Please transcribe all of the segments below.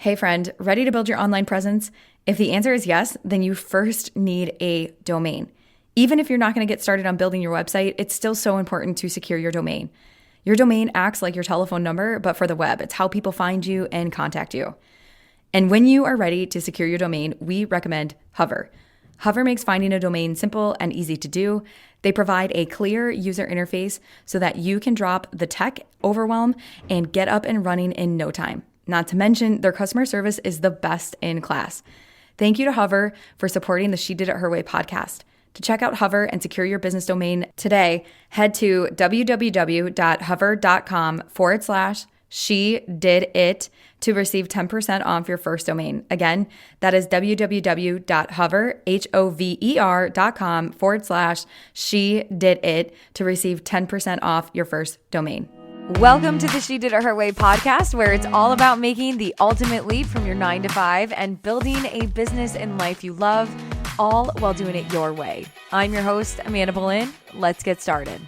Hey friend, ready to build your online presence? If the answer is yes, then you first need a domain. Even if you're not going to get started on building your website, it's still so important to secure your domain. Your domain acts like your telephone number, but for the web. It's how people find you and contact you. And when you are ready to secure your domain, we recommend Hover. Hover makes finding a domain simple and easy to do. They provide a clear user interface so that you can drop the tech overwhelm and get up and running in no time. Not to mention, their customer service is the best in class. Thank you to Hover for supporting the She Did It Her Way podcast. To check out Hover and secure your business domain today, head to www.hover.com/she-did-it to receive 10% off your first domain. Again, that is www.hover.com/she-did-it to receive 10% off your first domain. Welcome to the She Did It Her Way podcast, where it's all about making the ultimate leap from your 9 to 5 and building a business and life you love, all while doing it your way. I'm your host, Amanda Boleyn. Let's get started.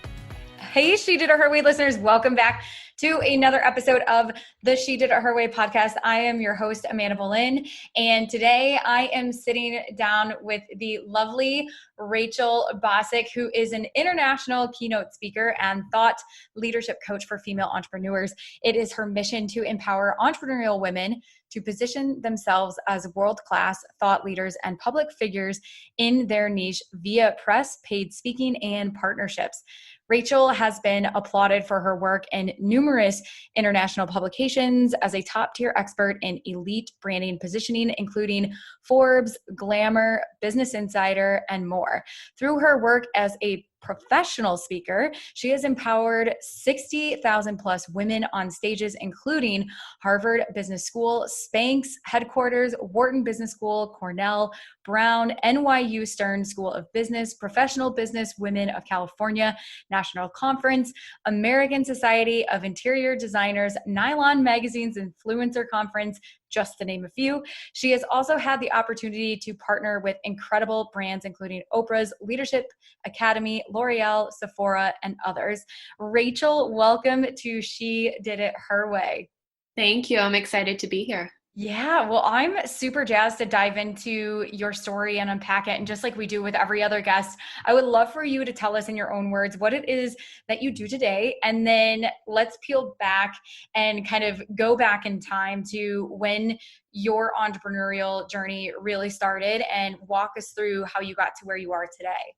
Hey, She Did It Her Way listeners. Welcome back to another episode of the She Did It Her Way podcast. I am your host, Amanda Boleyn, and today I am sitting down with the lovely Rachael Bozsik, who is an international keynote speaker and thought leadership coach for female entrepreneurs. It is her mission to empower entrepreneurial women to position themselves as world-class thought leaders and public figures in their niche via press, paid speaking, and partnerships. Rachael has been applauded for her work in numerous international publications as a top-tier expert in elite branding positioning, including Forbes, Glamour, Business Insider, and more. Through her work as a professional speaker, she has empowered 60,000 plus women on stages, including Harvard Business School, Spanx headquarters, Wharton Business School, Cornell, Brown, NYU Stern School of Business, Professional Business Women of California, National Conference, American Society of Interior Designers, Nylon Magazine's Influencer Conference, just to name a few. She has also had the opportunity to partner with incredible brands, including Oprah's Leadership Academy, L'Oreal, Sephora, and others. Rachael, welcome to She Did It Her Way. Thank you. I'm excited to be here. Yeah, well, I'm super jazzed to dive into your story and unpack it. And just like we do with every other guest, I would love for you to tell us in your own words what it is that you do today. And then let's peel back and kind of go back in time to when your entrepreneurial journey really started and walk us through how you got to where you are today.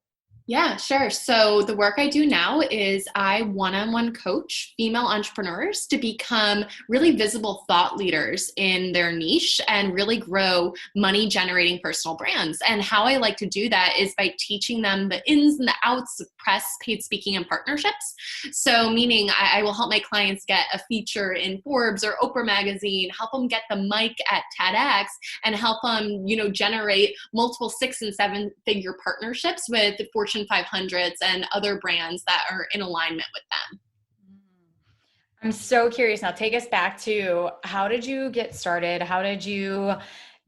Yeah, sure. So the work I do now is I one-on-one coach female entrepreneurs to become really visible thought leaders in their niche and really grow money generating personal brands. And how I like to do that is by teaching them the ins and the outs of press, paid speaking, and partnerships. So meaning I will help my clients get a feature in Forbes or Oprah magazine, help them get the mic at TEDx, and help them, generate multiple 6 and 7 figure partnerships with the Fortune 500s and other brands that are in alignment with them. I'm so curious now. Take us back to how did you get started? How did you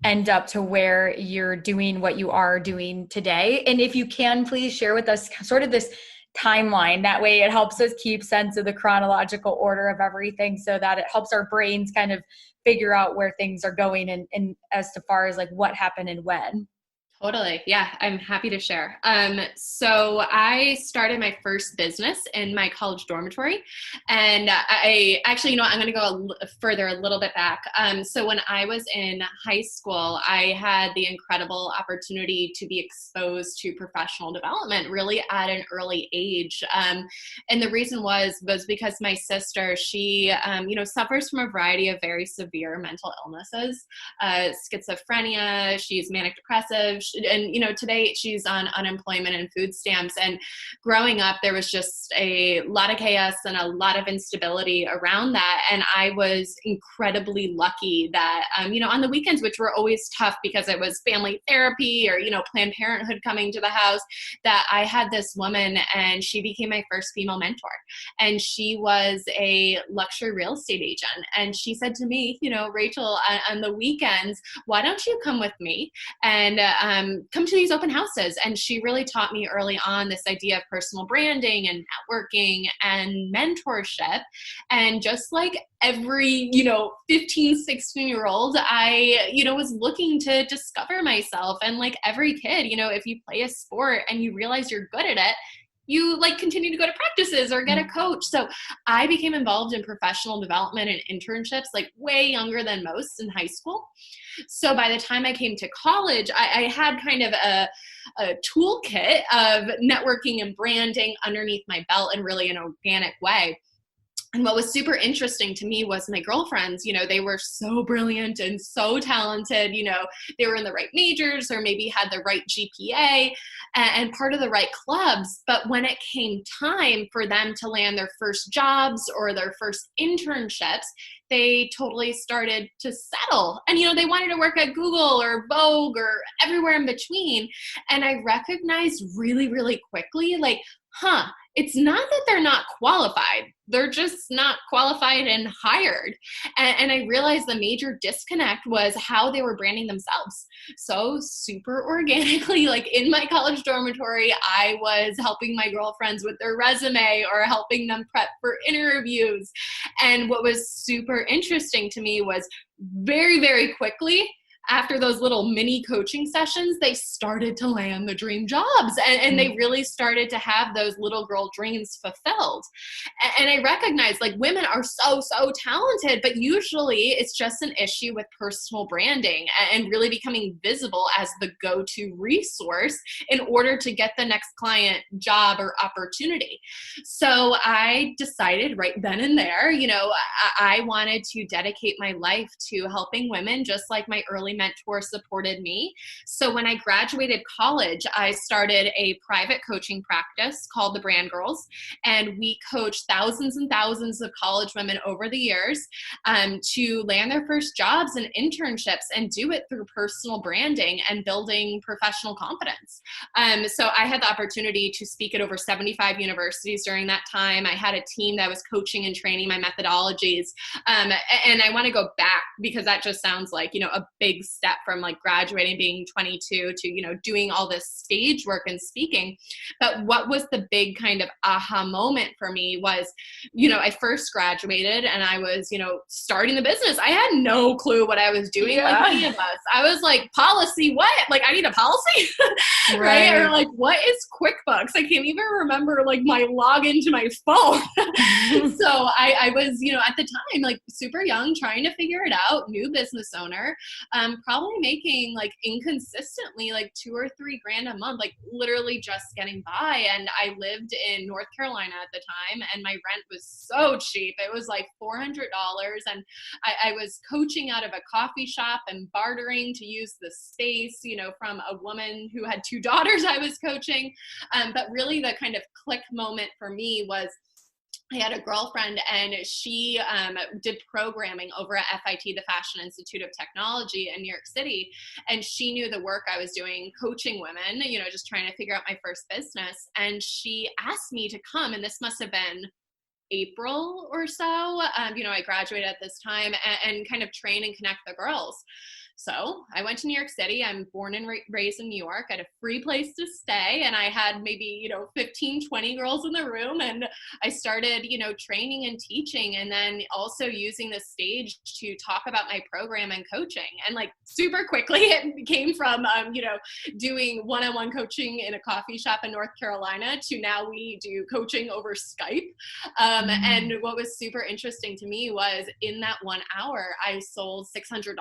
end up to where you're doing what you are doing today? And if you can, please share with us sort of this timeline. That way it helps us keep sense of the chronological order of everything so that it helps our brains kind of figure out where things are going and as to far as like what happened and when. Totally. Yeah, I'm happy to share. So I started my first business in my college dormitory, and I actually, I'm going to go a little bit back. So when I was in high school, I had the incredible opportunity to be exposed to professional development really at an early age. And the reason was because my sister, she, suffers from a variety of very severe mental illnesses, schizophrenia, she's manic depressive, and today she's on unemployment and food stamps. And growing up, there was just a lot of chaos and a lot of instability around that. And I was incredibly lucky that on the weekends, which were always tough because it was family therapy or Planned Parenthood coming to the house, that I had this woman, and she became my first female mentor. And she was a luxury real estate agent, and she said to me, Rachael, on the weekends, why don't you come with me and come to these open houses. And she really taught me early on this idea of personal branding and networking and mentorship. And just like every, 15, 16-year-old, I, was looking to discover myself. And like every kid, if you play a sport and you realize you're good at it, you like continue to go to practices or get a coach. So I became involved in professional development and internships like way younger than most in high school. So by the time I came to college, I had kind of a toolkit of networking and branding underneath my belt in really an organic way. And what was super interesting to me was my girlfriends, they were so brilliant and so talented, they were in the right majors or maybe had the right GPA and part of the right clubs. But when it came time for them to land their first jobs or their first internships, they totally started to settle. And, they wanted to work at Google or Vogue or everywhere in between. And I recognized really, really quickly, like, it's not that they're not qualified. They're just not qualified and hired. And I realized the major disconnect was how they were branding themselves. So super organically, like in my college dormitory, I was helping my girlfriends with their resume or helping them prep for interviews. And what was super interesting to me was very, very quickly, after those little mini coaching sessions, they started to land the dream jobs and they really started to have those little girl dreams fulfilled. And I recognized like women are so, so talented, but usually it's just an issue with personal branding and really becoming visible as the go-to resource in order to get the next client, job, or opportunity. So I decided right then and there, I wanted to dedicate my life to helping women just like my early mentor supported me. So when I graduated college, I started a private coaching practice called the Brand Girls, and we coached thousands and thousands of college women over the years to land their first jobs and internships and do it through personal branding and building professional confidence. So I had the opportunity to speak at over 75 universities during that time. I had a team that was coaching and training my methodologies. And I want to go back because that just sounds like, a big step from like graduating, being 22 to, doing all this stage work and speaking. But what was the big kind of aha moment for me was, I first graduated and I was, starting the business. I had no clue what I was doing, like any of us. I was like, policy, what? Like, I need a policy? Right? Or like, what is QuickBooks? I can't even remember like my login to my phone. So I was, at the time, like super young, trying to figure it out, new business owner, probably making like inconsistently like $2 or $3 grand a month, like literally just getting by. And I lived in North Carolina at the time and my rent was so cheap. It was like $400. And I was coaching out of a coffee shop and bartering to use the space, from a woman who had 2 daughters I was coaching. But really the kind of click moment for me was I had a girlfriend and she did programming over at FIT, the Fashion Institute of Technology in New York City. And she knew the work I was doing, coaching women, just trying to figure out my first business. And she asked me to come, and this must have been April or so. I graduated at this time and kind of train and connect the girls. So I went to New York City. I'm born and raised in New York. I had a free place to stay and I had maybe, 15, 20 girls in the room. And I started, training and teaching and then also using the stage to talk about my program and coaching. And like super quickly, it came from, doing one-on-one coaching in a coffee shop in North Carolina to now we do coaching over Skype. And what was super interesting to me was in that 1 hour, I sold $600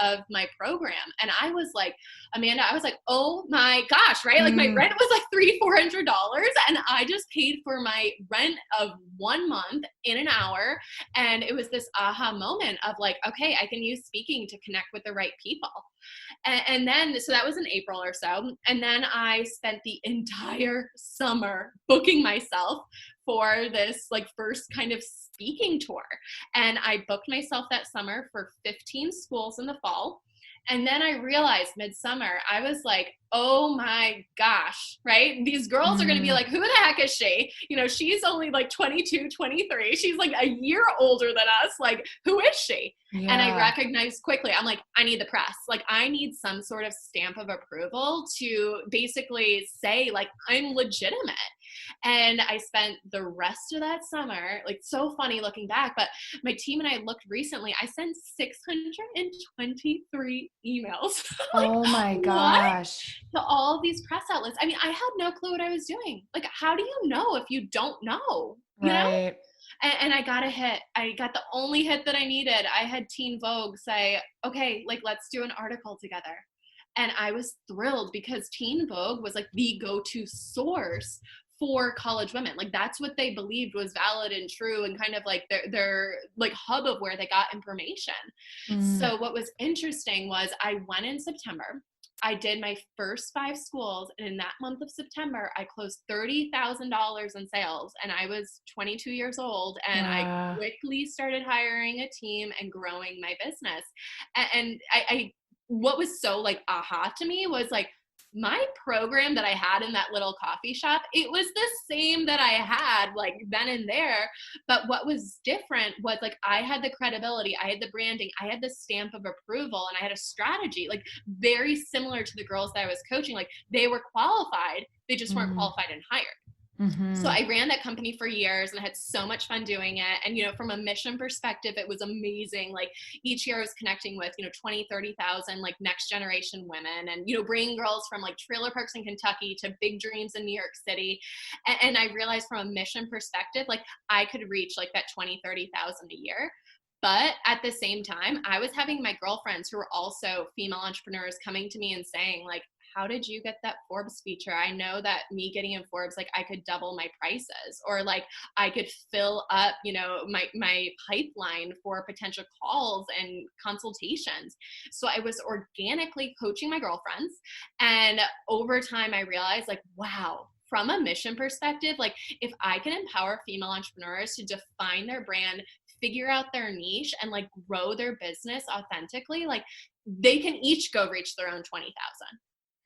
of my program. And I was like, Amanda, oh my gosh, right? Like my rent was like $300-400 and I just paid for my rent of 1 month in an hour. And it was this aha moment of like, okay, I can use speaking to connect with the right people. And then, so that was in April or so. And then I spent the entire summer booking myself for this like first kind of speaking tour. And I booked myself that summer for 15 schools in the fall. And then I realized midsummer, I was like, oh my gosh, right? These girls are going to be like, who the heck is she? You know, she's only like 22, 23. She's like a year older than us. Like, who is she? Yeah. And I recognized quickly, I'm like, I need the press. Like, I need some sort of stamp of approval to basically say, like, I'm legitimate. And I spent the rest of that summer, like, so funny looking back, but my team and I looked recently, I sent 623 emails. Like, oh my gosh. to all these press outlets. I mean, I had no clue what I was doing. Like, how do you know if you don't know? You know? And I got a hit. I got the only hit that I needed. I had Teen Vogue say, okay, like, let's do an article together. And I was thrilled because Teen Vogue was like the go-to source for college women. Like, that's what they believed was valid and true, and kind of like their like hub of where they got information. So what was interesting was I went in September. I did my first 5 schools, and in that month of September, I closed $30,000 in sales, and I was 22 years old, and I quickly started hiring a team and growing my business. And I what was so like aha to me was like, my program that I had in that little coffee shop, it was the same that I had like then and there. But what was different was like, I had the credibility, I had the branding, I had the stamp of approval, and I had a strategy, like very similar to the girls that I was coaching. Like, they were qualified, they just weren't qualified and hired. So I ran that company for years, and I had so much fun doing it. And, you know, from a mission perspective, it was amazing. Like, each year I was connecting with, 20, 30,000 like next generation women, and, bringing girls from like trailer parks in Kentucky to big dreams in New York City. And I realized from a mission perspective, like, I could reach like that 20, 30,000 a year. But at the same time, I was having my girlfriends who were also female entrepreneurs coming to me and saying, like, how did you get that Forbes feature? I know that me getting in Forbes, like, I could double my prices, or like I could fill up, my pipeline for potential calls and consultations. So I was organically coaching my girlfriends. And over time, I realized, like, wow, from a mission perspective, like, if I can empower female entrepreneurs to define their brand, figure out their niche, and like grow their business authentically, like, they can each go reach their own 20,000.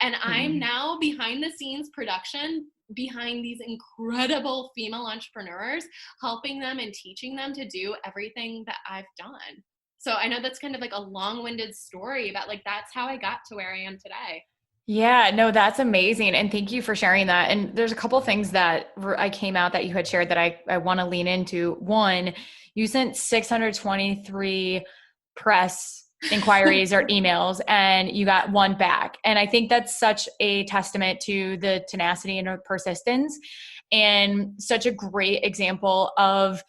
And I'm now behind the scenes production behind these incredible female entrepreneurs, helping them and teaching them to do everything that I've done. So I know that's kind of like a long-winded story, but like, that's how I got to where I am today. Yeah, no, that's amazing. And thank you for sharing that. And there's a couple things that I came out that you had shared that I want to lean into. One, you sent 623 press inquiries or emails, and you got one back. And I think that's such a testament to the tenacity and persistence, and such a great example of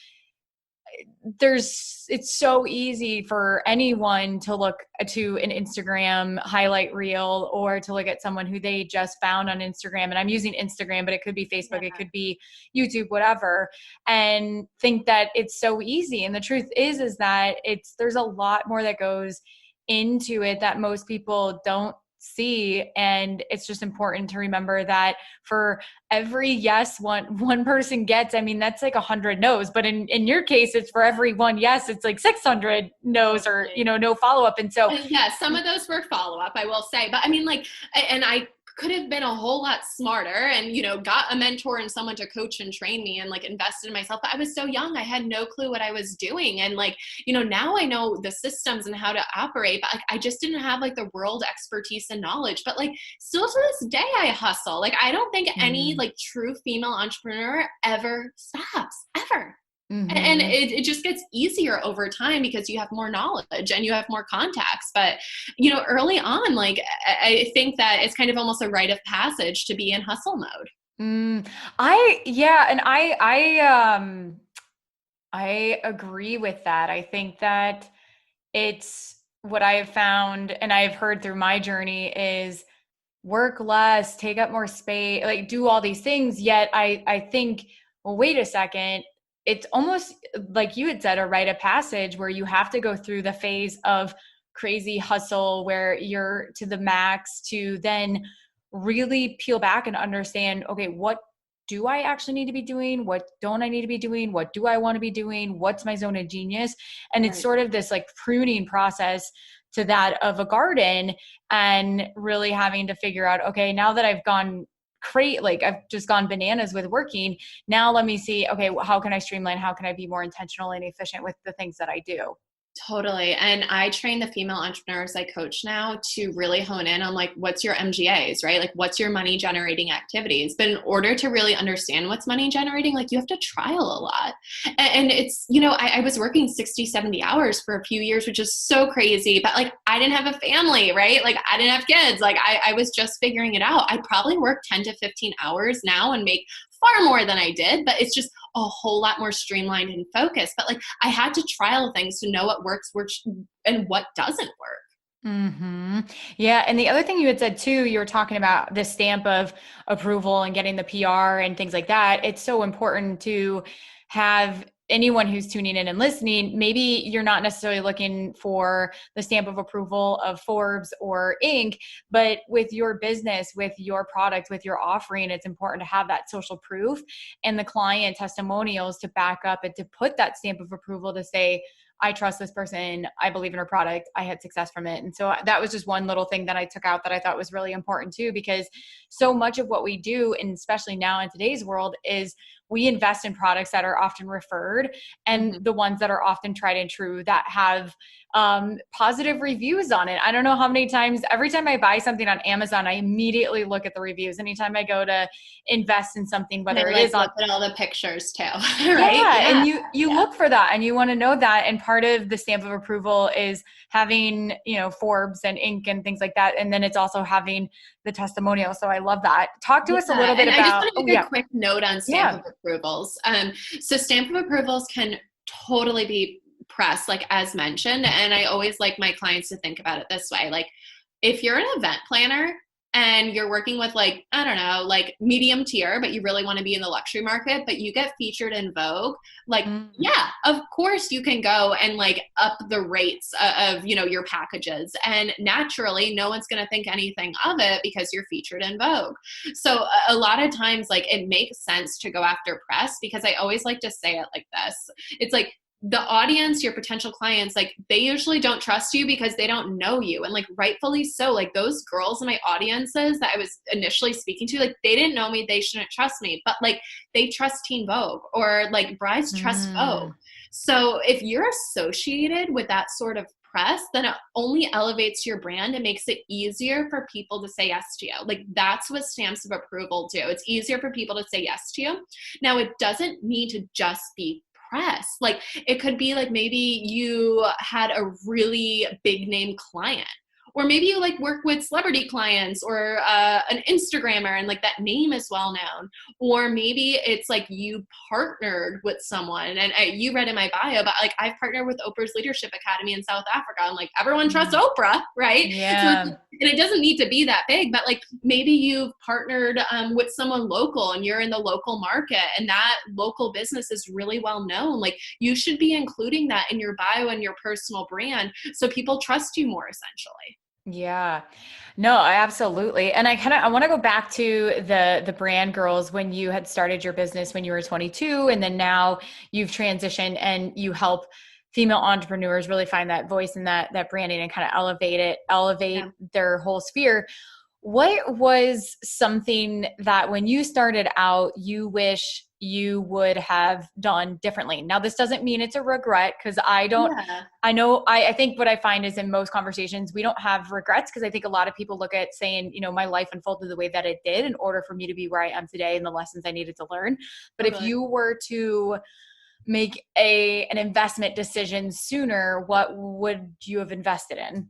it's so easy for anyone to look to an Instagram highlight reel, or to look at someone who they just found on Instagram. And I'm using Instagram, but it could be Facebook, it could be YouTube, whatever, and think that it's so easy. And the truth is that there's a lot more that goes into it that most people don't see. And it's just important to remember that for every yes one person gets, I mean, that's like 100 no's, but in your case, it's for every one yes, it's like 600 no's, or no follow-up. And so yeah, some of those were follow-up, I will say, but I mean, like, and I could have been a whole lot smarter and, got a mentor and someone to coach and train me and like invested in myself. But I was so young. I had no clue what I was doing. And like, now I know the systems and how to operate, but like, I just didn't have like the world expertise and knowledge. But like, still to this day, I hustle. Like, I don't think any like true female entrepreneur ever stops, ever. And it just gets easier over time because you have more knowledge and you have more contacts. But, early on, like, I think that it's kind of almost a rite of passage to be in hustle mode. I agree with that. I think that it's what I have found, and I've heard through my journey, is work less, take up more space, like do all these things. Yet I think, well, wait a second. It's almost like you had said, a rite of passage where you have to go through the phase of crazy hustle where you're to the max, to then really peel back and understand, okay, what do I actually need to be doing? What don't I need to be doing? What do I want to be doing? What's my zone of genius? And it's sort of this like pruning process to that of a garden, and really having to figure out, okay, now that I've gone like I've just gone bananas with working, now let me see, okay, how can I streamline? How can I be more intentional and efficient with the things that I do? Totally. And I train the female entrepreneurs I coach now to really hone in on like, what's your MGAs, right? Like, what's your money generating activities? But in order to really understand what's money generating, like, you have to trial a lot. And it's, I was working 60, 70 hours for a few years, which is so crazy. But like, I didn't have a family, right? Like, I didn't have kids. Like, I was just figuring it out. I probably work 10 to 15 hours now and make far more than I did, but it's just a whole lot more streamlined and focused. But like, I had to trial things to know what works and what doesn't work. Mm-hmm. Yeah. And the other thing you had said too, you were talking about the stamp of approval and getting the PR and things like that. It's so important to have anyone who's tuning in and listening. Maybe you're not necessarily looking for the stamp of approval of Forbes or Inc., but with your business, with your product, with your offering, it's important to have that social proof and the client testimonials to back up and to put that stamp of approval to say, I trust this person. I believe in her product. I had success from it. And so that was just one little thing that I took out that I thought was really important too, because so much of what we do, and especially now in today's world, is we invest in products that are often referred and the ones that are often tried and true that have positive reviews on it. I don't know how many times, every time I buy something on Amazon, I immediately look at the reviews. Anytime I go to invest in something, whether it is on, look at all the pictures too, right? Yeah. And you look for that and you want to know that. And part of the stamp of approval is having, Forbes and Inc. and things like that. And then it's also having the testimonial. So I love that. Talk to us a little bit and about. I just want to make a quick note on stamp of approvals. So stamp of approvals can totally be press, like as mentioned. And I always like my clients to think about it this way. Like, if you're an event planner and you're working with like, I don't know, like medium tier, but you really want to be in the luxury market, but you get featured in Vogue, like, yeah, of course you can go and like up the rates of, your packages. And naturally, no one's going to think anything of it because you're featured in Vogue. So a lot of times, like, it makes sense to go after press, because I always like to say it like this. It's like, the audience, your potential clients, like, they usually don't trust you because they don't know you. And like, rightfully so. Like, those girls in my audiences that I was initially speaking to, like, they didn't know me, they shouldn't trust me, but like, they trust Teen Vogue, or like brides trust Vogue. So if you're associated with that sort of press, then it only elevates your brand and makes it easier for people to say yes to you. Like, that's what stamps of approval do. It's easier for people to say yes to you. Now, it doesn't need to just be press. Like, it could be like, maybe you had a really big name client, or maybe you like work with celebrity clients, or an Instagrammer, and like that name is well known. Or maybe it's like you partnered with someone, and you read in my bio, but like, I've partnered with Oprah's Leadership Academy in South Africa, and like, everyone trusts Oprah, right? Yeah. So, and it doesn't need to be that big, but like, maybe you've partnered with someone local, and you're in the local market, and that local business is really well known. Like, you should be including that in your bio and your personal brand, so people trust you more, essentially. Yeah, no, absolutely. And I want to go back to the brand girls, when you had started your business when you were 22, and then now you've transitioned and you help female entrepreneurs really find that voice and that branding, and kind of elevate their whole sphere. What was something that when you started out, you wish you would have done differently? Now, this doesn't mean it's a regret, because I think what I find is, in most conversations, we don't have regrets, because I think a lot of people look at saying, my life unfolded the way that it did in order for me to be where I am today and the lessons I needed to learn. But if you were to make an investment decision sooner, what would you have invested in?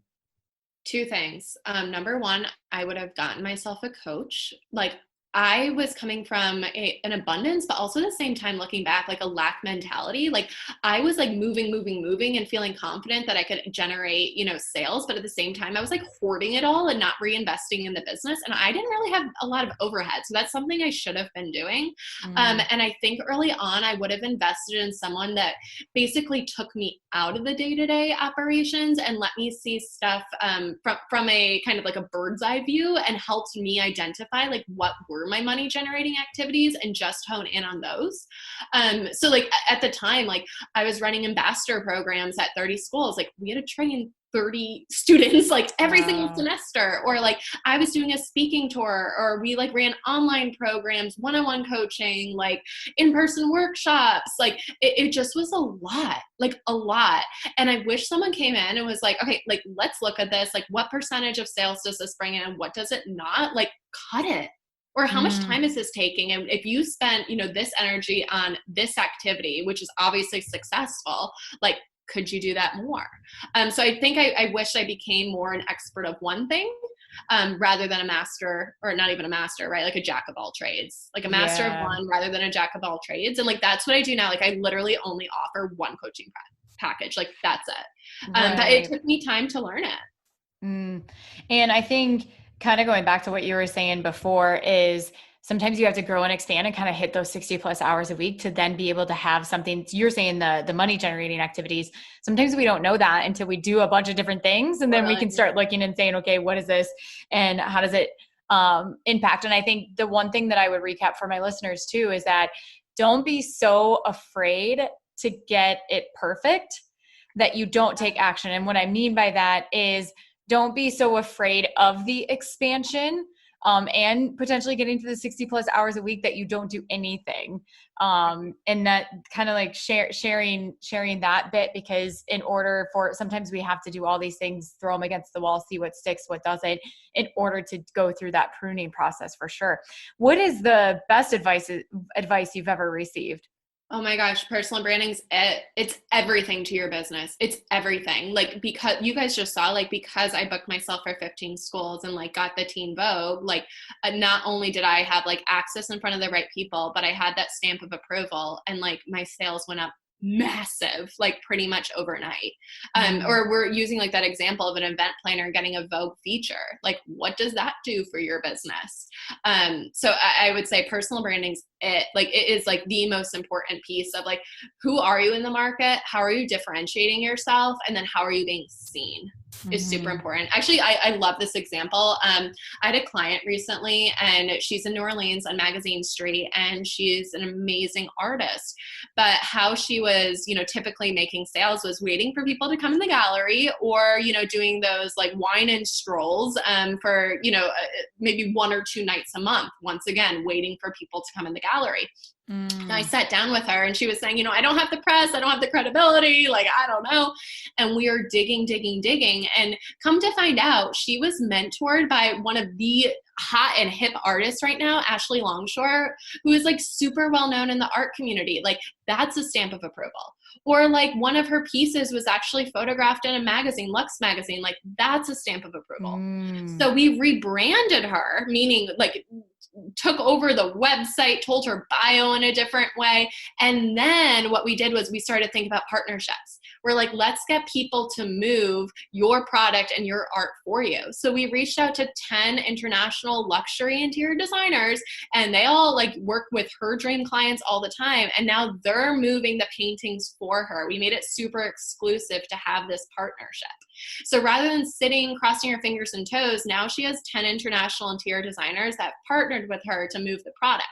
Two things. Number one, I would have gotten myself a coach. Like, I was coming from an abundance, but also at the same time, looking back, like a lack mentality. Like, I was like moving and feeling confident that I could generate, sales. But at the same time, I was like hoarding it all and not reinvesting in the business. And I didn't really have a lot of overhead. So that's something I should have been doing. And I think early on, I would have invested in someone that basically took me out of the day-to-day operations and let me see stuff from a kind of like a bird's eye view, and helped me identify like what were my money generating activities and just hone in on those. So like at the time, like, I was running ambassador programs at 30 schools. Like, we had to train 30 students like every single Wow. semester, or like I was doing a speaking tour, or we like ran online programs, one-on-one coaching, like in-person workshops. Like it just was a lot, like a lot. And I wish someone came in and was like, okay, like let's look at this, like what percentage of sales does this bring in, what does it not, like cut it. Or how much time is this taking? And if you spent, this energy on this activity, which is obviously successful, like, could you do that more? So I think I wish I became more an expert of one thing, rather than a master, or not even a master, right? Like a jack of all trades, like a master of Yeah. one rather than a jack of all trades. And like, that's what I do now. Like I literally only offer one coaching package. Like that's it. But it Right. took me time to learn it. Mm. And I think kind of going back to what you were saying before is sometimes you have to grow and expand and kind of hit those 60 plus hours a week to then be able to have something. You're saying the money generating activities. Sometimes we don't know that until we do a bunch of different things. And then we can start looking and saying, okay, what is this? And how does it impact? And I think the one thing that I would recap for my listeners too, is that don't be so afraid to get it perfect that you don't take action. And what I mean by that is, don't be so afraid of the expansion and potentially getting to the 60 plus hours a week that you don't do anything. And that kind of like sharing that bit, because in order for, sometimes we have to do all these things, throw them against the wall, see what sticks, what doesn't, in order to go through that pruning process for sure. What is the best advice you've ever received? Oh my gosh, personal branding's it's everything to your business. It's everything. Like, because you guys just saw, like, because I booked myself for 15 schools and like got the Teen Vogue, like not only did I have like access in front of the right people, but I had that stamp of approval, and like my sales went up massive, like pretty much overnight. Or we're using like that example of an event planner getting a Vogue feature. Like, what does that do for your business? So I would say personal branding's it is like the most important piece of like, who are you in the market? How are you differentiating yourself? And then how are you being seen? Is super important. Actually, I love this example. I had a client recently, and she's in New Orleans on Magazine Street, and she's an amazing artist. But how she was, typically making sales was waiting for people to come in the gallery, or, doing those like wine and strolls for, maybe 1 or 2 nights a month. Once again, waiting for people to come in the gallery. And I sat down with her, and she was saying, I don't have the press, I don't have the credibility, like, I don't know. And we are digging. And come to find out, she was mentored by one of the hot and hip artists right now, Ashley Longshore, who is like super well known in the art community. Like, that's a stamp of approval. Or like one of her pieces was actually photographed in a magazine, Lux magazine. Like, that's a stamp of approval. So we rebranded her, meaning like took over the website, told her bio in a different way. And then what we did was we started thinking about partnerships. We're like, let's get people to move your product and your art for you. So we reached out to 10 international luxury interior designers, and they all like work with her dream clients all the time. And now they're moving the paintings for her. We made it super exclusive to have this partnership. So rather than sitting, crossing her fingers and toes, now she has 10 international interior designers that partnered with her to move the product.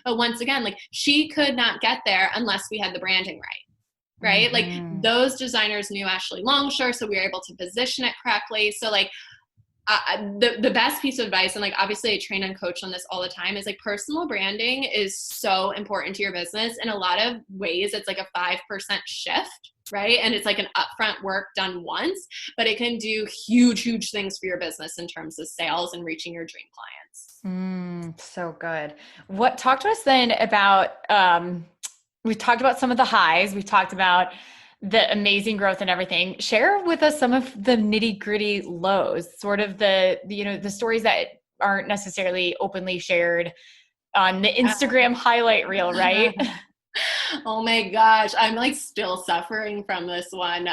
But once again, like, she could not get there unless we had the branding right? Like, those designers knew Ashley Longshore, so we were able to position it correctly. So like, the best piece of advice, and like obviously I train and coach on this all the time, is like personal branding is so important to your business. In a lot of ways, it's like a 5% shift, right? And it's like an upfront work done once, but it can do huge things for your business in terms of sales and reaching your dream clients. So good. Talk to us then about, we talked about some of the highs. We talked about the amazing growth and everything. Share with us some of the nitty gritty lows, sort of the stories that aren't necessarily openly shared on the Instagram highlight reel, right? Oh my gosh, I'm like still suffering from this one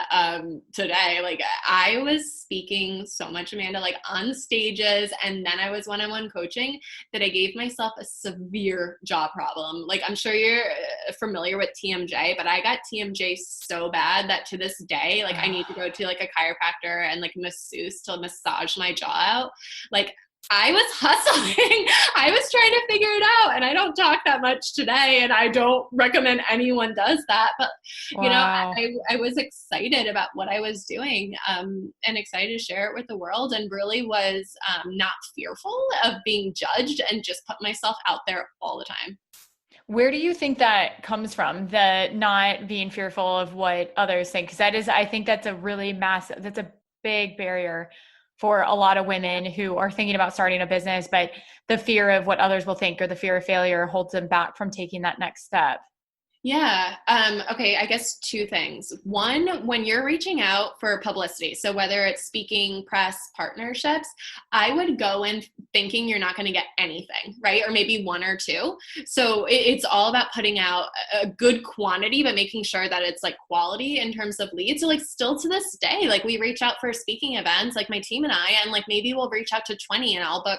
today. Like, I was speaking so much, Amanda, like on stages, and then I was one-on-one coaching, that I gave myself a severe jaw problem. Like, I'm sure you're familiar with TMJ, but I got TMJ so bad that to this day, like, I need to go to like a chiropractor and like masseuse to massage my jaw out. Like, I was hustling. I was trying to figure it out, and I don't talk that much today, and I don't recommend anyone does that. But Wow. I was excited about what I was doing, and excited to share it with the world, and really was not fearful of being judged, and just put myself out there all the time. Where do you think that comes from? The not being fearful of what others think? Because that is, I think that's a really massive, that's a big barrier for a lot of women who are thinking about starting a business, but the fear of what others will think or the fear of failure holds them back from taking that next step. Yeah. Okay. I guess two things. One, when you're reaching out for publicity, so whether it's speaking, press, partnerships, I would go in thinking you're not going to get anything, right? Or maybe one or two. So it's all about putting out a good quantity, but making sure that it's like quality in terms of leads. So like still to this day, like we reach out for speaking events, like my team and I, and like maybe we'll reach out to 20 and I'll book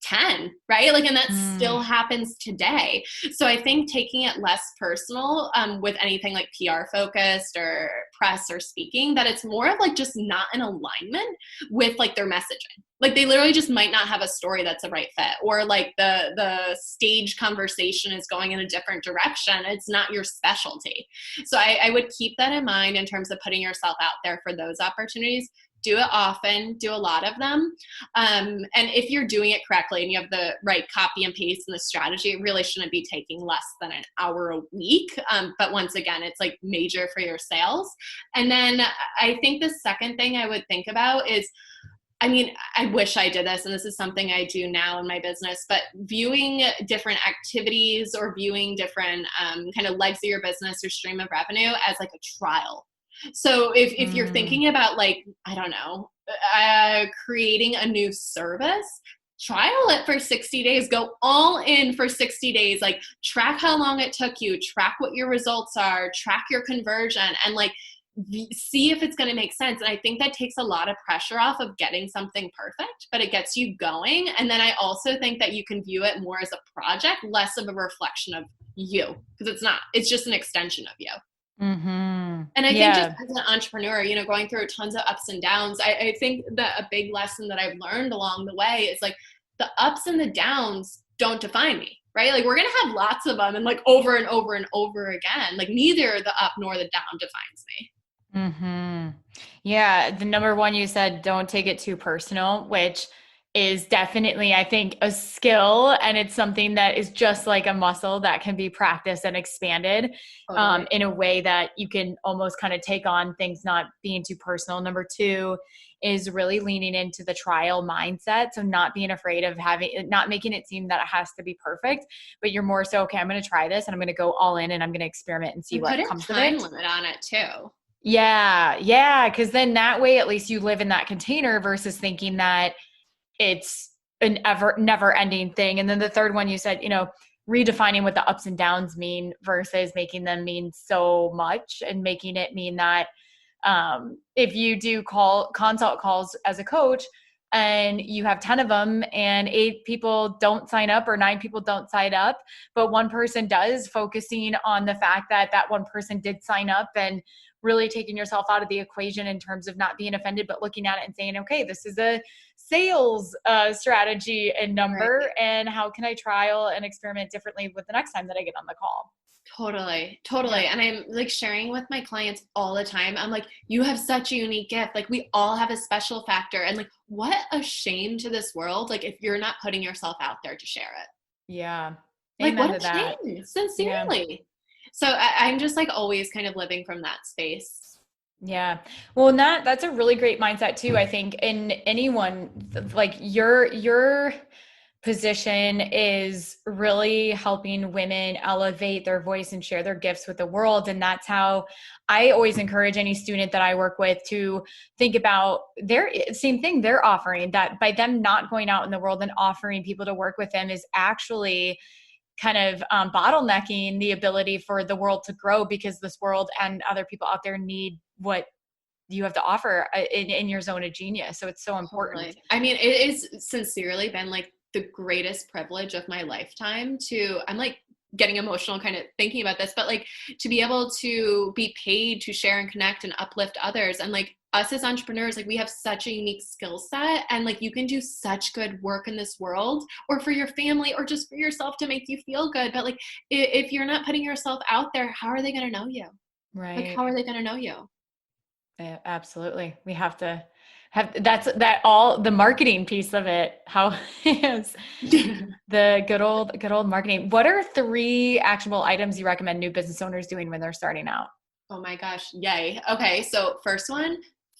10, right? Like, and that still Mm. happens today. So I think taking it less personal with anything like PR focused or press or speaking, that it's more of like just not in alignment with like their messaging. Like they literally just might not have a story that's a right fit, or like the stage conversation is going in a different direction. It's not your specialty. So I would keep that in mind in terms of putting yourself out there for those opportunities. Do it often, do a lot of them. And if you're doing it correctly and you have the right copy and paste and the strategy, it really shouldn't be taking less than an hour a week. But once again, it's like major for your sales. And then I think the second thing I would think about is, I mean, I wish I did this, and this is something I do now in my business, but viewing different activities or viewing different kind of legs of your business or stream of revenue as like a trial. So if you're Mm. thinking about like, I don't know, creating a new service, trial it for 60 days, go all in for 60 days, like track how long it took you, track what your results are, track your conversion, and like see if it's going to make sense. And I think that takes a lot of pressure off of getting something perfect, but it gets you going. And then I also think that you can view it more as a project, less of a reflection of you, because it's just an extension of you. Mm-hmm. And I think just Yeah. as an entrepreneur, going through tons of ups and downs, I think that a big lesson that I've learned along the way is like the ups and the downs don't define me, right? Like we're going to have lots of them and like over and over and over again. Like neither the up nor the down defines me. Mm-hmm. Yeah. The number one, you said, don't take it too personal, which is definitely, I think, a skill. And it's something that is just like a muscle that can be practiced and expanded Totally. in a way that you can almost kind of take on things not being too personal. Number two is really leaning into the trial mindset. So not being afraid of not making it seem that it has to be perfect, but you're more so, okay, I'm going to try this and I'm going to go all in and I'm going to experiment and see And what put a comes of time it. limit on it too. Yeah, yeah, because then that way at least you live in that container versus thinking that it's an ever never ending thing. And then the third one you said, redefining what the ups and downs mean versus making them mean so much and making it mean that if you do consult calls as a coach and you have 10 of them and 8 people don't sign up or 9 people don't sign up, but one person does, focusing on the fact that that one person did sign up and really taking yourself out of the equation in terms of not being offended, but looking at it and saying, okay, this is a sales strategy and Right. number, and how can I trial and experiment differently with the next time that I get on the call? Totally, totally. Yeah. And I'm like sharing with my clients all the time. I'm like, you have such a unique gift. Like, we all have a special factor. And like, what a shame to this world. Like, if you're not putting yourself out there to share it, Yeah. like, what Amen to a that. shame, Yeah. sincerely. So I'm just like always kind of living from that space. Yeah. Well, and that's a really great mindset too. I think in anyone, like your position is really helping women elevate their voice and share their gifts with the world. And that's how I always encourage any student that I work with to think about their same thing they're offering, that by them not going out in the world and offering people to work with them is actually kind of bottlenecking the ability for the world to grow, because this world and other people out there need what you have to offer in your zone of genius. So it's so important. Totally. I mean, it is sincerely been like the greatest privilege of my lifetime to, I'm like getting emotional kind of thinking about this, but like to be able to be paid to share and connect and uplift others. And like us as entrepreneurs, like we have such a unique skill set, and like you can do such good work in this world, or for your family, or just for yourself to make you feel good. But like if you're not putting yourself out there, how are they going to know you? Right. Like, how are they going to know you? Yeah, absolutely. We have to have that all the marketing piece of it. How is the good old marketing? What are 3 actionable items you recommend new business owners doing when they're starting out? Oh my gosh. Yay. Okay. So first one,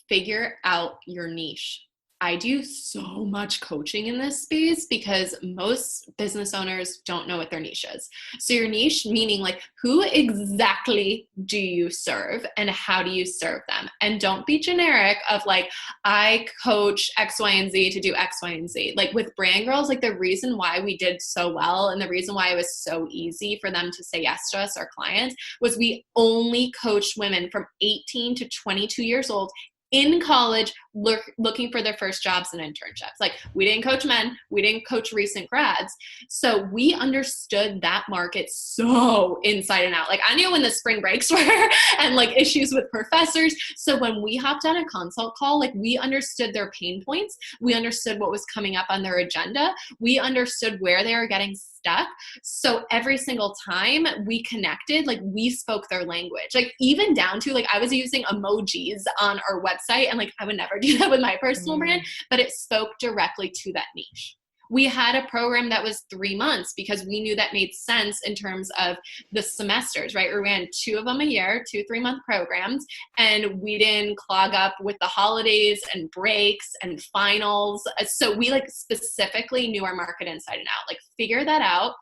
figure out your niche. I do so much coaching in this space because most business owners don't know what their niche is. So your niche, meaning like who exactly do you serve and how do you serve them? And don't be generic of like, I coach X, Y, and Z to do X, Y, and Z. Like with Brand Girls, like the reason why we did so well and the reason why it was so easy for them to say yes to us, our clients, was we only coached women from 18 to 22 years old in college, looking for their first jobs and internships. Like we didn't coach men, we didn't coach recent grads. So we understood that market so inside and out. Like I knew when the spring breaks were and like issues with professors. So when we hopped on a consult call, like we understood their pain points. We understood what was coming up on their agenda. We understood where they were getting stuck. So every single time we connected, like we spoke their language, like even down to like I was using emojis on our website, and like I would never do that with my personal brand, but it spoke directly to that niche. We had a program that was 3 months because we knew that made sense in terms of the semesters, right? We ran 2 of them a year, 2 3-month programs, and we didn't clog up with the holidays and breaks and finals. So we like specifically knew our market inside and out, like figure that out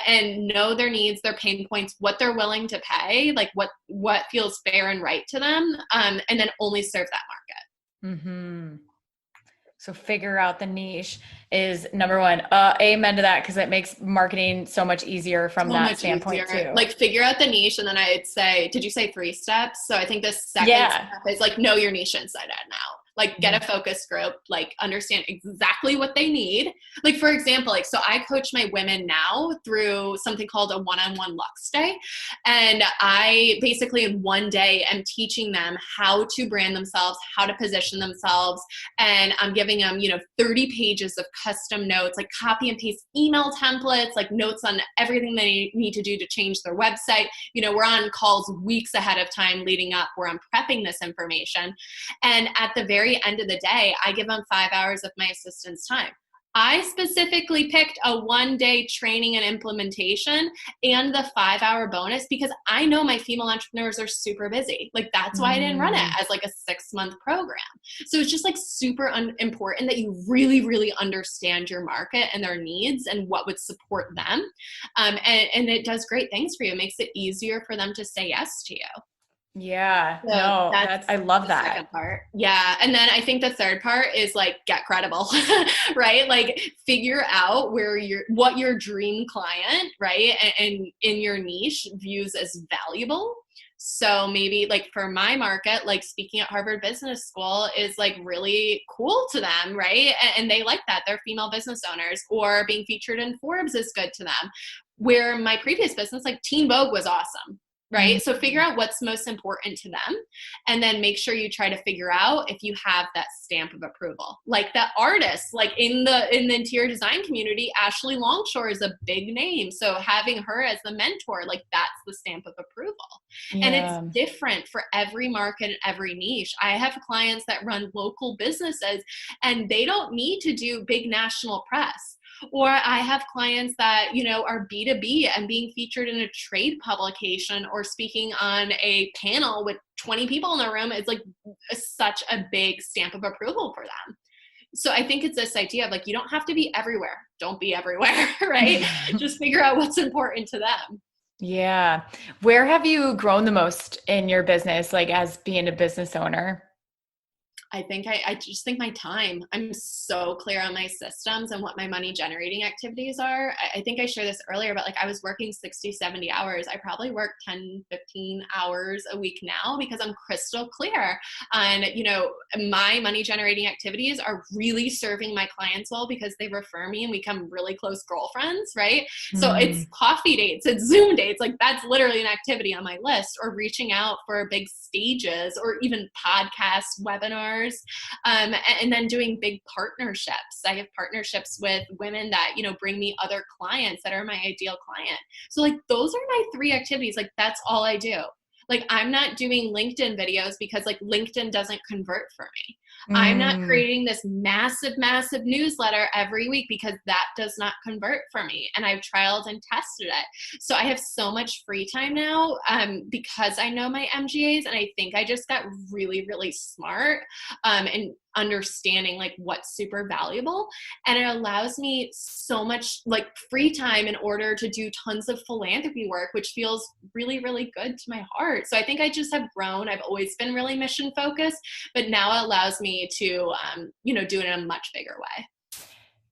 and know their needs, their pain points, what they're willing to pay, like what feels fair and right to them, and then only serve that market. Mm-hmm. So figure out the niche is number 1. Amen to that, because it makes marketing so much easier from that standpoint too. Like figure out the niche, and then I'd say, did you say 3 steps? So I think the second step is like know your niche inside and out. Like get a focus group, like understand exactly what they need. Like for example, like, so I coach my women now through something called a one-on-one Lux Day. And I basically in one day am teaching them how to brand themselves, how to position themselves. And I'm giving them, 30 pages of custom notes, like copy and paste email templates, like notes on everything they need to do to change their website. We're on calls weeks ahead of time leading up where I'm prepping this information. And at the very end of the day, I give them 5 hours of my assistant's time. I specifically picked a 1-day training and implementation and the 5-hour bonus because I know my female entrepreneurs are super busy. Like that's why I didn't run it as like a 6-month program. So it's just like super important that you really, really understand your market and their needs and what would support them. And it does great things for you. It makes it easier for them to say yes to you. Yeah, so no, I love that. Second part. Yeah. And then I think the third part is like, get credible, right? Like figure out what your dream client, right? And in your niche views as valuable. So maybe like for my market, like speaking at Harvard Business School is like really cool to them, right? And they like that. They're female business owners, or being featured in Forbes is good to them. Where my previous business, like Teen Vogue was awesome. Right? So figure out what's most important to them, and then make sure you try to figure out if you have that stamp of approval. Like that artist, like in the interior design community, Ashley Longshore is a big name. So having her as the mentor, like that's the stamp of approval. Yeah. And it's different for every market and every niche. I have clients that run local businesses and they don't need to do big national press. Or I have clients that, are B2B and being featured in a trade publication or speaking on a panel with 20 people in the room is like such a big stamp of approval for them. So I think it's this idea of like, you don't have to be everywhere. Don't be everywhere, right? Just figure out what's important to them. Yeah. Where have you grown the most in your business, like as being a business owner? I just think my time, I'm so clear on my systems and what my money generating activities are. I think I shared this earlier, but like I was working 60, 70 hours. I probably work 10, 15 hours a week now because I'm crystal clear on, my money generating activities are really serving my clients well because they refer me and we become really close girlfriends, right? So it's coffee dates, it's Zoom dates. Like that's literally an activity on my list, or reaching out for big stages or even podcasts, webinars, and then doing big partnerships. I have partnerships with women that, bring me other clients that are my ideal client. So like those are my three activities. Like that's all I do. Like I'm not doing LinkedIn videos because like LinkedIn doesn't convert for me. I'm not creating this massive, massive newsletter every week because that does not convert for me. And I've trialed and tested it. So I have so much free time now because I know my MGAs, and I think I just got really, really smart and understanding like what's super valuable, and it allows me so much like free time in order to do tons of philanthropy work, which feels really, really good to my heart. So I think I just have grown. I've always been really mission focused, but now it allows me to do it in a much bigger way.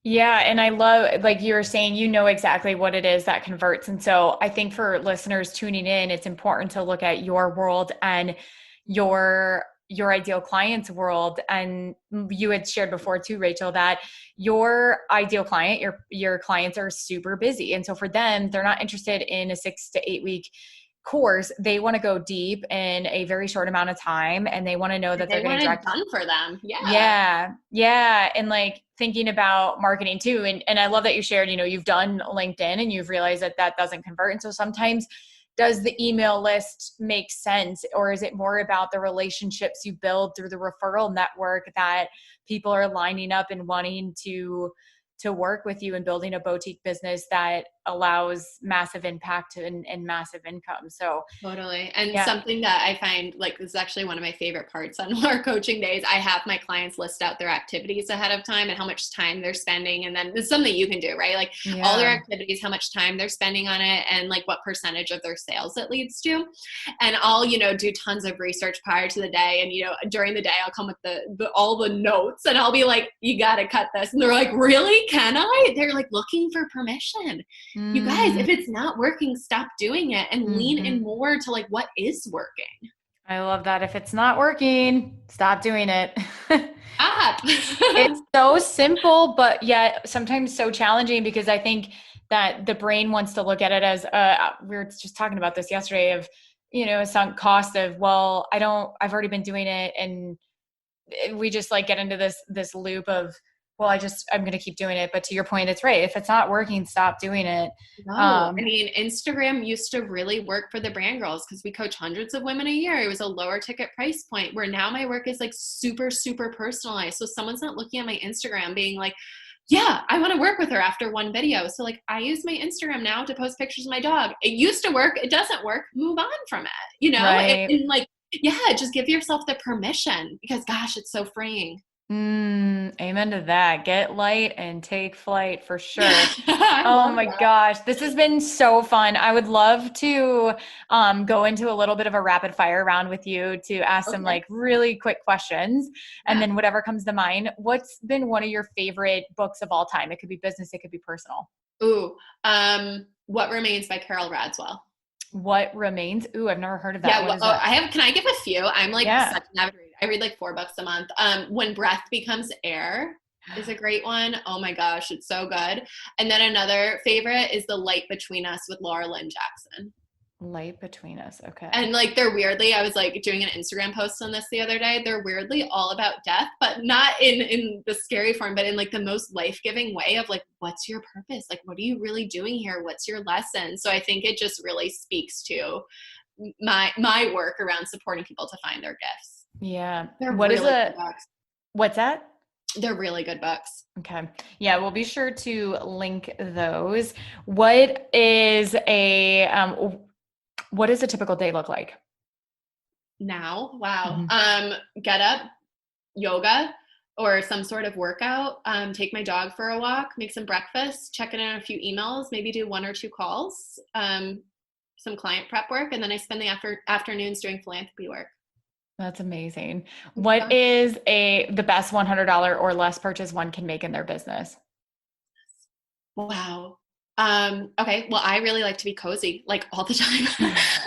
Yeah. And I love, like you were saying, exactly what it is that converts. And so I think for listeners tuning in, it's important to look at your world and your ideal client's world. And you had shared before too, Rachel, that your ideal client, your clients are super busy. And so for them, they're not interested in a 6 to 8 week course. They want to go deep in a very short amount of time, and they want to know that they're getting direct. Done for them. Yeah. And like thinking about marketing too. And I love that you shared, you've done LinkedIn and you've realized that doesn't convert. And so sometimes, does the email list make sense, or is it more about the relationships you build through the referral network that people are lining up and wanting to work with you and building a boutique business that allows massive impact and massive income? So totally. And something that I find, like, this is actually one of my favorite parts on our coaching days. I have my clients list out their activities ahead of time and how much time they're spending. And then it's something you can do, right? Like all their activities, how much time they're spending on it, and like what percentage of their sales it leads to. And I'll, do tons of research prior to the day. And, during the day, I'll come with all the notes, and I'll be like, you got to cut this. And they're like, really? Can I? They're like looking for permission. You guys, if it's not working, stop doing it and lean in more to like what is working. I love that. If it's not working, stop doing it. Stop. It's so simple, but yet sometimes so challenging, because I think that the brain wants to look at it as we were just talking about this yesterday of, a sunk cost of, well, I've already been doing it. And we just like get into this loop of, well, I'm going to keep doing it. But to your point, it's right. If it's not working, stop doing it. No, Instagram used to really work for the brand girls because we coach hundreds of women a year. It was a lower ticket price point, where now my work is like super, super personalized. So someone's not looking at my Instagram being like, yeah, I want to work with her after one video. So like I use my Instagram now to post pictures of my dog. It used to work. It doesn't work. Move on from it, Right. and like, just give yourself the permission, because gosh, it's so freeing. Amen to that. Get light and take flight for sure. Oh my gosh. This has been so fun. I would love to go into a little bit of a rapid fire round with you to ask some like really quick questions. And then whatever comes to mind. What's been one of your favorite books of all time? It could be business, it could be personal. Ooh, What Remains by Carol Radswell. What Remains? Ooh, I've never heard of that. Yeah, can I give a few? I'm like such an avid reader. I read like 4 books a month. When Breath Becomes Air is a great one. Oh my gosh, it's so good. And then another favorite is The Light Between Us with Laura Lynn Jackson. Light Between Us. Okay. And like they're weirdly, I was like doing an Instagram post on this the other day. They're weirdly all about death, but not in the scary form, but in like the most life-giving way of like, what's your purpose? Like, what are you really doing here? What's your lesson? So I think it just really speaks to my work around supporting people to find their gifts. Yeah. What's that? They're really good books. Okay. Yeah, we'll be sure to link those. What does a typical day look like now? Wow. Get up, yoga or some sort of workout, take my dog for a walk, make some breakfast, check in on a few emails, maybe do 1 or 2 calls, some client prep work, and then I spend the afternoons doing philanthropy work. That's amazing. What is the best $100 or less purchase one can make in their business? Wow. Okay. Well, I really like to be cozy, like all the time.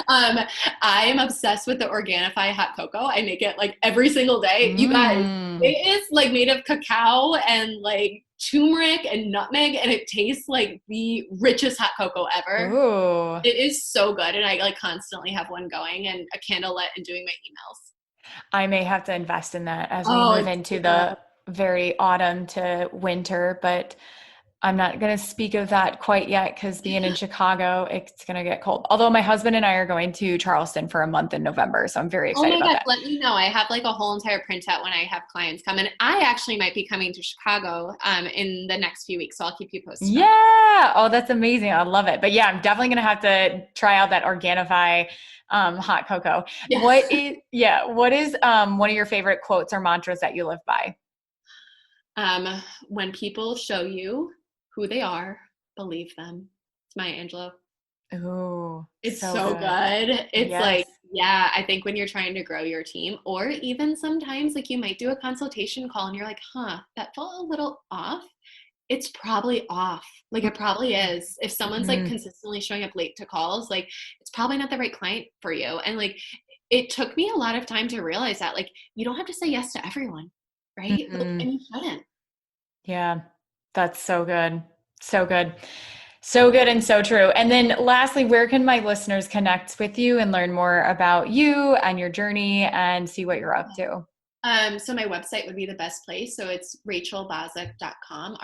I am obsessed with the Organifi hot cocoa. I make it like every single day. You guys, Mm. it is like made of cacao and like turmeric and nutmeg, and it tastes like the richest hot cocoa ever. Ooh. It is so good. And I like constantly have one going and a candle lit and doing my emails. I may have to invest in that as we Oh, move it's into good. the very autumn to winter, but I'm not going to speak of that quite yet because being in Chicago, it's going to get cold. Although my husband and I are going to Charleston for a month in November, so I'm very Oh excited my about gosh, that. let me know. I have like a whole entire printout when I have clients come. And I actually might be coming to Chicago in the next few weeks. So I'll keep you posted on that. Yeah. Oh, that's amazing. I love it. But yeah, I'm definitely going to have to try out that Organifi hot cocoa. Yes. What is one of your favorite quotes or mantras that you live by? When people show you who they are, believe them. It's Maya Angelou. Ooh, It's so so good. good. It's Yes. like, yeah, I think when you're trying to grow your team, or even sometimes like you might do a consultation call and you're like, huh, that felt a little off. It's probably off. Like it probably is. If someone's like Mm-hmm. consistently showing up late to calls, like it's probably not the right client for you. And like it took me a lot of time to realize that like you don't have to say yes to everyone, right? Like, Mm-hmm. and you shouldn't. Yeah, that's so good. So good. So good and so true. And then lastly, where can my listeners connect with you and learn more about you and your journey and see what you're up to? So my website would be the best place. So it's rachelbozsik.com,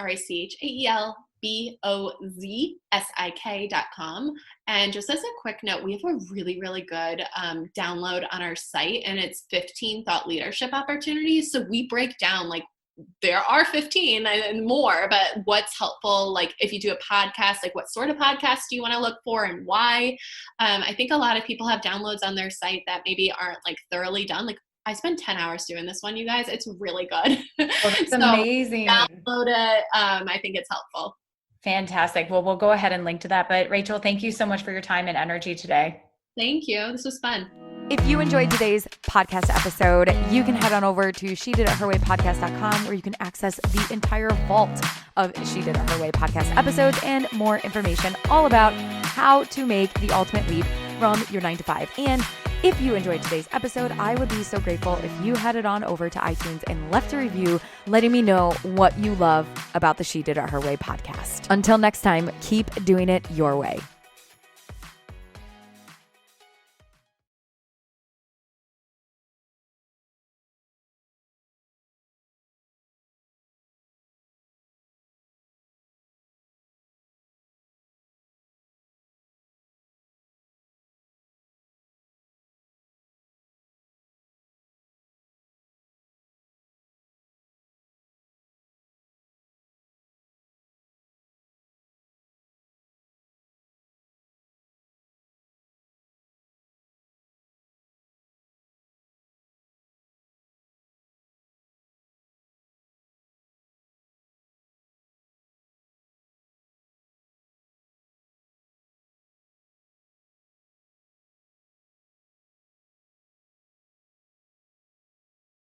RACHELBOZSIK.com. And just as a quick note, we have a really, really good download on our site, and it's 15 thought leadership opportunities. So we break down like there are 15 and more, but what's helpful, like if you do a podcast, like what sort of podcast do you want to look for and why? I think a lot of people have downloads on their site that maybe aren't like thoroughly done. Like I spent 10 hours doing this one, you guys. It's really good. Oh, that's So amazing. download it. I think it's helpful. Fantastic. Well, we'll go ahead and link to that. But Rachel, thank you so much for your time and energy today. Thank you. This was fun. If you enjoyed today's podcast episode, you can head on over to shediditherwaypodcast.com where you can access the entire vault of She Did It Her Way podcast episodes and more information all about how to make the ultimate leap from your 9 to 5. And if you enjoyed today's episode, I would be so grateful if you headed on over to iTunes and left a review letting me know what you love about the She Did It Her Way podcast. Until next time, keep doing it your way.